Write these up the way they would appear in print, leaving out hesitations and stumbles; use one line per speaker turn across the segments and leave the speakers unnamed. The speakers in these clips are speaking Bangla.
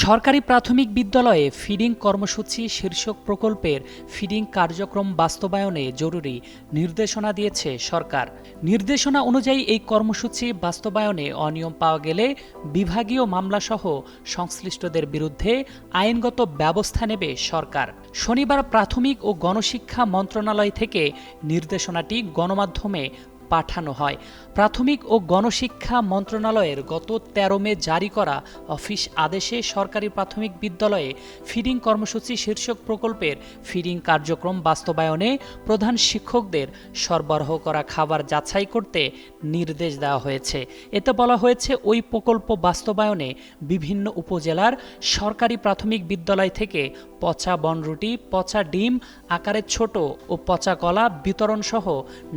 সরকারি প্রাথমিক বিদ্যালয়ে ফিডিং কর্মসূচি শীর্ষক প্রকল্পের ফিডিং কার্যক্রম বাস্তবায়নে জরুরি নির্দেশনা দিয়েছে সরকার। নির্দেশনা অনুযায়ী এই কর্মসূচি বাস্তবায়নে অনিয়ম পাওয়া গেলে বিভাগীয় মামলাসহ সংশ্লিষ্টদের বিরুদ্ধে আইনগত ব্যবস্থা নেবে সরকার। শনিবার প্রাথমিক ও গণশিক্ষা মন্ত্রণালয় থেকে নির্দেশনাটি গণমাধ্যমে পাঠানো হয়। প্রাথমিক ও গণশিক্ষা মন্ত্রণালয়ের গত ১৩ মে জারি করা অফিস আদেশে সরকারি প্রাথমিক বিদ্যালয়ে ফিডিং কর্মসূচি শীর্ষক প্রকল্পের ফিডিং কার্যক্রম বাস্তবায়নে প্রধান শিক্ষকদের সরবরাহ করা খাবার যাচাই করতে নির্দেশ দেওয়া হয়েছে। এতে বলা হয়েছে, ওই প্রকল্প বাস্তবায়নে বিভিন্ন উপজেলার সরকারি প্রাথমিক বিদ্যালয় থেকে পচা বনরুটি, পচা ডিম, আকারে ছোট ও পচা কলা বিতরণ সহ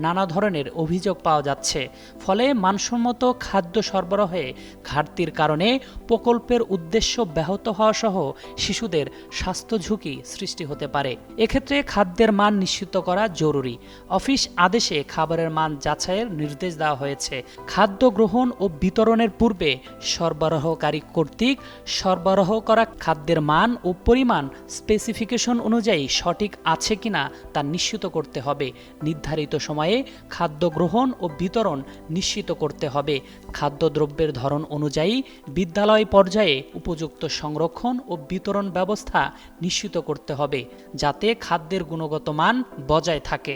নানা ধরনের অভিযোগ পাওয়া যাচ্ছে। ফলে মানসম্মত খাদ্য সরবরাহে ঘাটতির কারণে প্রকল্পের উদ্দেশ্য ব্যাহত হওয়া সহ শিশুদের স্বাস্থ্য ঝুঁকি সৃষ্টি হতে পারে। এক্ষেত্রে খাদ্যের মান নিশ্চিত করা জরুরি। অফিস আদেশে খাবারের মান যাচাইয়ের নির্দেশ দেওয়া হয়েছে। খাদ্য গ্রহণ ও বিতরণের পূর্বে সরবরাহকারী কর্তৃক সরবরাহ করা খাদ্যের মান ও পরিমাণ স্পেসিফিকেশন অনুযায়ী সঠিক আছে কিনা তা নিশ্চিত করতে হবে। নির্ধারিত সময়ে খাদ্য গ্রহণ ও বিতরণ নিশ্চিত করতে হবে। খাদ্যদ্রব্যের ধরন অনুযায়ী বিদ্যালয় পর্যায়ে উপযুক্ত সংরক্ষণ ও বিতরণ ব্যবস্থা নিশ্চিত করতে হবে, যাতে খাদ্যের গুণগত মান বজায় থাকে।